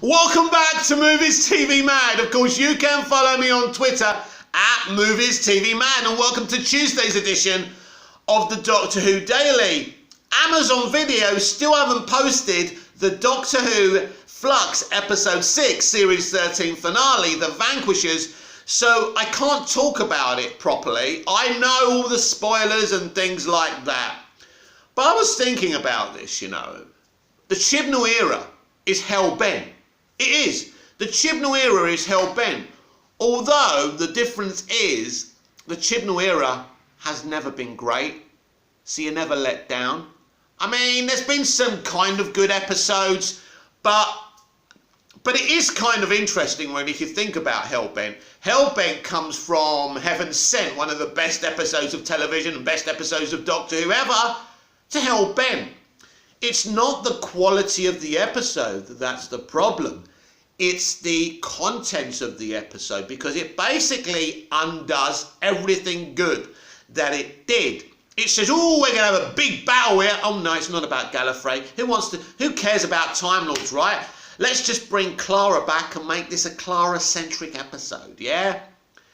Welcome back to Movies TV Mad. Of course, you can follow me on Twitter at Movies TV Mad, and welcome to Tuesday's edition of the Doctor Who Daily. Amazon Video still haven't posted the Doctor Who Flux Episode 6 Series 13 finale, The Vanquishers, so I can't talk about it properly. I know all the spoilers and things like that. But I was thinking about this, you know. The Chibnal era is hell-bent. It is. The Chibnal era is hell-bent. Although the difference is the Chibnal era has never been great, so you're never let down. I mean, there's been some kind of good episodes, but it is kind of interesting when you think about Hellbent. Hellbent comes from Heaven Sent, one of the best episodes of television and best episodes of Doctor Who ever, to Hellbent. It's not the quality of the episode that's the problem. It's the contents of the episode, because it basically undoes everything good that it did. It says, oh, we're going to have a big battle here. Oh, no, it's not about Gallifrey. Who cares about Time Lords, right? Let's just bring Clara back and make this a Clara-centric episode, yeah?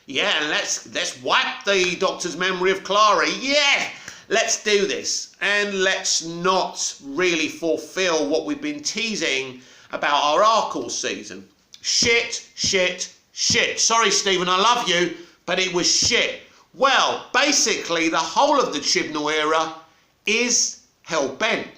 Yeah, and let's wipe the Doctor's memory of Clara. Yeah, let's do this. And let's not really fulfill what we've been teasing about our arc all season. Shit, shit, shit. Sorry, Stephen, I love you, but it was shit. Well, basically, the whole of the Chibnal era is hell-bent,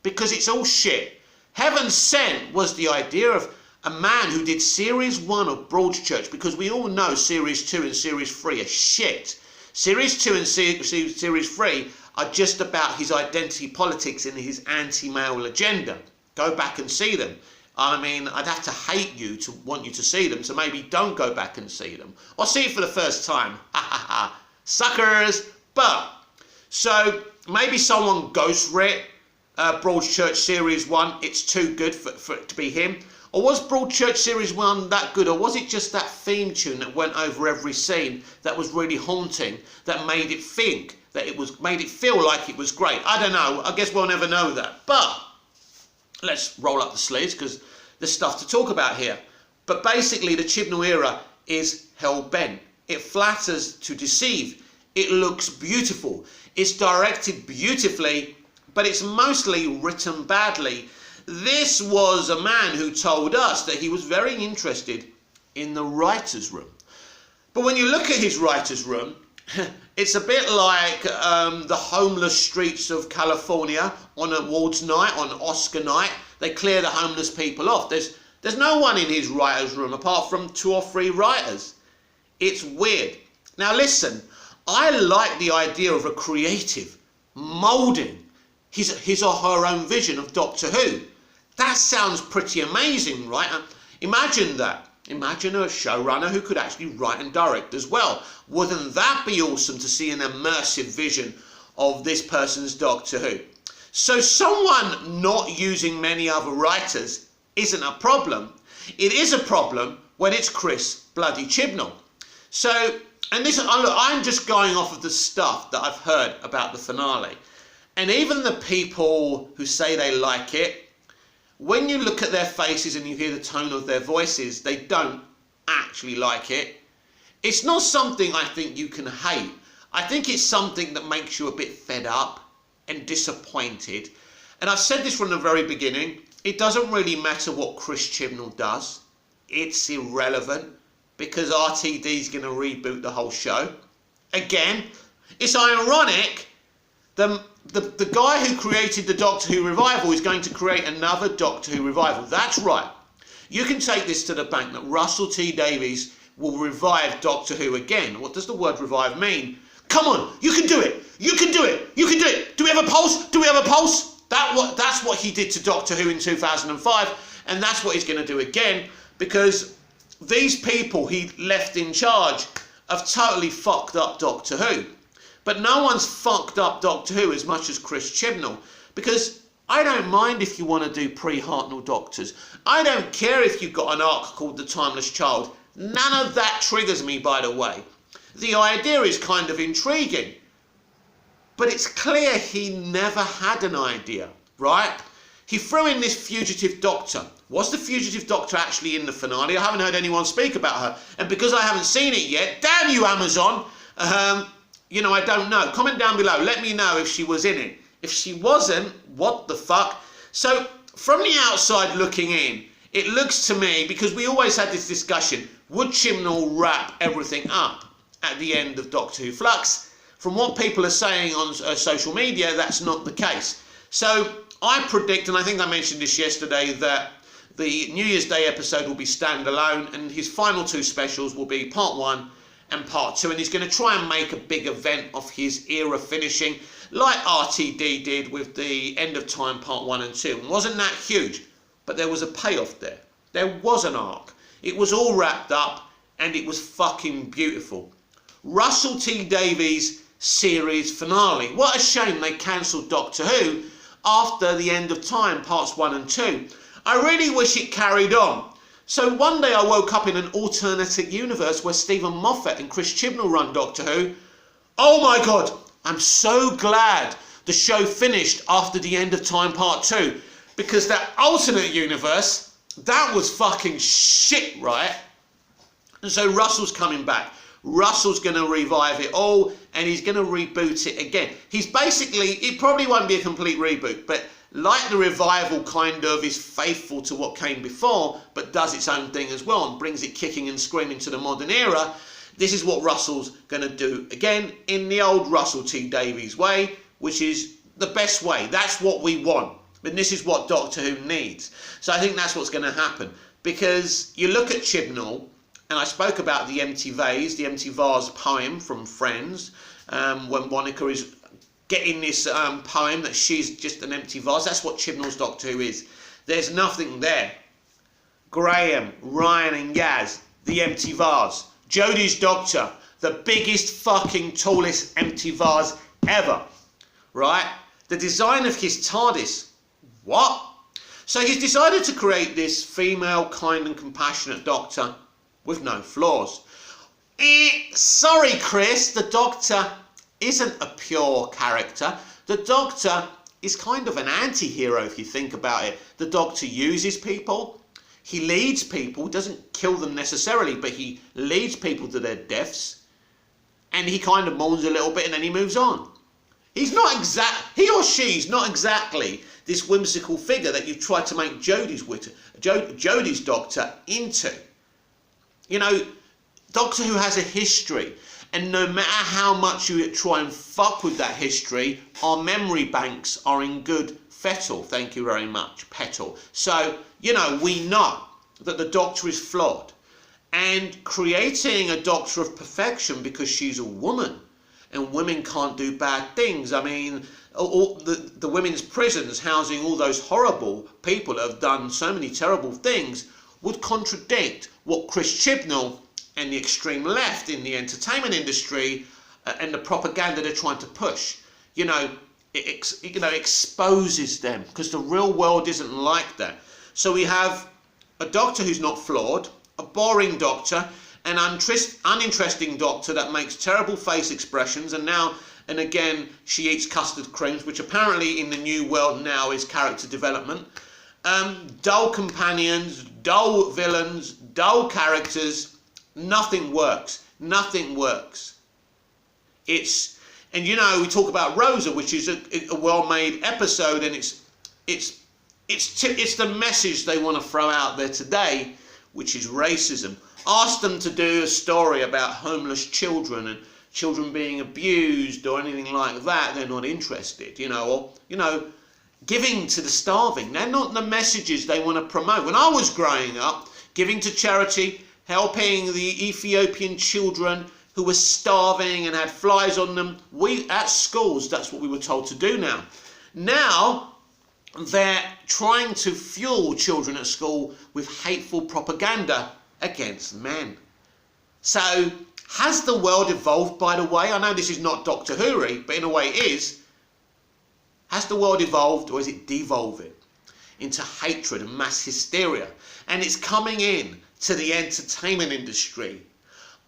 because it's all shit. Heaven Sent was the idea of a man who did Series 1 of Broadchurch, because we all know Series 2 and Series 3 are shit. Series 2 and Series 3 are just about his identity politics and his anti-male agenda. Go back and see them. I mean, I'd have to hate you to want you to see them, so maybe don't go back and see them. Or see it for the first time. Ha ha ha. Suckers. But, so, maybe someone ghost-writ Broadchurch Series 1. It's too good for it to be him. Or was Broadchurch Series 1 that good? Or was it just that theme tune that went over every scene that was really haunting, that made it think, made it feel like it was great? I don't know. I guess we'll never know that. But let's roll up the sleeves, because there's stuff to talk about here. But basically, the Chibnal era is hell-bent. It flatters to deceive. It looks beautiful. It's directed beautifully, but it's mostly written badly. This was a man who told us that he was very interested in the writer's room. But when you look at his writer's room, it's a bit like the homeless streets of California on awards night, on Oscar night. They clear the homeless people off. There's no one in his writer's room apart from 2 or 3 writers. It's weird. Now listen, I like the idea of a creative moulding his or her own vision of Doctor Who. That sounds pretty amazing, right? Imagine that. Imagine a showrunner who could actually write and direct as well. Wouldn't that be awesome to see an immersive vision of this person's Doctor Who? So someone not using many other writers isn't a problem. It is a problem when it's Chris bloody Chibnal. So, and this, look, I'm just going off of the stuff that I've heard about the finale. And even the people who say they like it, when you look at their faces and you hear the tone of their voices, they don't actually like it. It's not something I think you can hate. I think it's something that makes you a bit fed up and disappointed. And I've said this from the very beginning. It doesn't really matter what Chris Chibnal does. It's irrelevant, because RTD's going to reboot the whole show. Again, it's ironic. The guy who created the Doctor Who revival is going to create another Doctor Who revival. That's right. You can take this to the bank that Russell T Davies will revive Doctor Who again. What does the word revive mean? Come on, you can do it. You can do it. You can do it. Do we have a pulse? Do we have a pulse? That's what he did to Doctor Who in 2005, and that's what he's going to do again, because these people he left in charge have totally fucked up Doctor Who. But no one's fucked up Doctor Who as much as Chris Chibnal, because I don't mind if you want to do pre-Hartnell Doctors. I don't care if you've got an arc called The Timeless Child. None of that triggers me, by the way. The idea is kind of intriguing. But it's clear he never had an idea, right? he threw in this fugitive doctor. Was the fugitive doctor actually in the finale? I haven't heard anyone speak about her. And because I haven't seen it yet, damn you, Amazon, I don't know. Comment down below. Let me know if she was in it. If she wasn't, what the fuck? So, from the outside looking in, it looks to me, because we always had this discussion, would Chibnal wrap everything up at the end of Doctor Who Flux? From what people are saying on social media, that's not the case. So, I predict, and I think I mentioned this yesterday, that the New Year's Day episode will be standalone, and his final 2 specials will be part 1 and part 2, and he's going to try and make a big event of his era finishing, like RTD did with the End of Time part 1 and 2. And wasn't that huge? But there was a payoff there. There was an arc. It was all wrapped up, and it was fucking beautiful. Russell T Davies' series finale. What a shame they cancelled Doctor Who after the End of Time parts 1 and 2. I really wish it carried on. So one day I woke up in an alternative universe where Stephen Moffat and Chris Chibnall run Doctor Who. Oh my God, I'm so glad the show finished after the End of Time part 2, because that alternate universe, that was fucking shit, right? And so Russell's coming back. Russell's going to revive it all, and he's going to reboot it again. He's basically, it probably won't be a complete reboot, but like the revival kind of is faithful to what came before, but does its own thing as well and brings it kicking and screaming to the modern era. This is what Russell's going to do again in the old Russell T Davies way, which is the best way. That's what we want. And this is what Doctor Who needs. So I think that's what's going to happen. Because you look at Chibnall, and I spoke about the empty vase, the empty vase poem from Friends, when Monica is getting this poem that she's just an empty vase. That's what Chibnall's Doctor Who is. There's nothing there. Graham, Ryan and Yaz, the empty vase. Jodie's Doctor, the biggest fucking tallest empty vase ever. Right? The design of his TARDIS. What? So he's decided to create this female, kind and compassionate Doctor with no flaws. Sorry, Chris, the Doctor isn't a pure character. The Doctor is kind of an anti-hero if you think about it. The Doctor uses people. He leads people, doesn't kill them necessarily, but he leads people to their deaths. And he kind of mourns a little bit and then he moves on. He or she's not exactly this whimsical figure that you've tried to make Jodie's Doctor into. You know, Doctor Who has a history, and no matter how much you try and fuck with that history, our memory banks are in good fettle. Thank you very much, petal. So, you know, we know that the Doctor is flawed, and creating a Doctor of perfection because she's a woman, and women can't do bad things. I mean, all the women's prisons housing all those horrible people that have done so many terrible things would contradict what Chris Chibnall and the extreme left in the entertainment industry and the propaganda they're trying to push. You know, it exposes them, because the real world isn't like that. So we have a Doctor who's not flawed, a boring Doctor, an uninteresting Doctor that makes terrible face expressions, and now and again she eats custard creams, which apparently in the new world now is character development. Dull companions, dull villains, dull characters. Nothing works. Nothing works. And you know, we talk about Rosa, which is a well-made episode, and it's the message they want to throw out there today, which is racism. Ask them to do a story about homeless children and children being abused or anything like that, they're not interested. Or giving to the starving. They're not the messages they want to promote. When I was growing up, giving to charity, helping the Ethiopian children who were starving and had flies on them, at schools, that's what we were told to do now. Now, they're trying to fuel children at school with hateful propaganda against men. So, has the world evolved, by the way? I know this is not Doctor Who-y, but in a way it is. Has the world evolved, or is it devolving into hatred and mass hysteria? And it's coming in to the entertainment industry.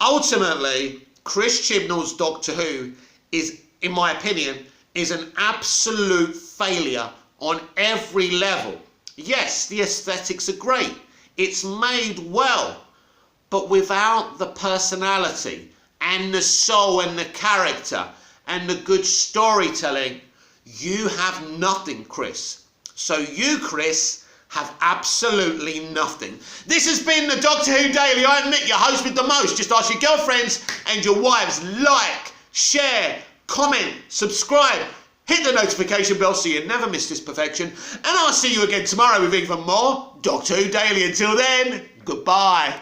Ultimately, Chris Chibnall's Doctor Who is, in my opinion, is an absolute failure on every level. Yes, the aesthetics are great. It's made well, but without the personality and the soul and the character and the good storytelling, you have nothing, Chris. So you, Chris, have absolutely nothing. This has been the Doctor Who Daily. I admit, your host with the most. Just ask your girlfriends and your wives. Like, share, comment, subscribe. Hit the notification bell so you never miss this perfection. And I'll see you again tomorrow with even more Doctor Who Daily. Until then, goodbye.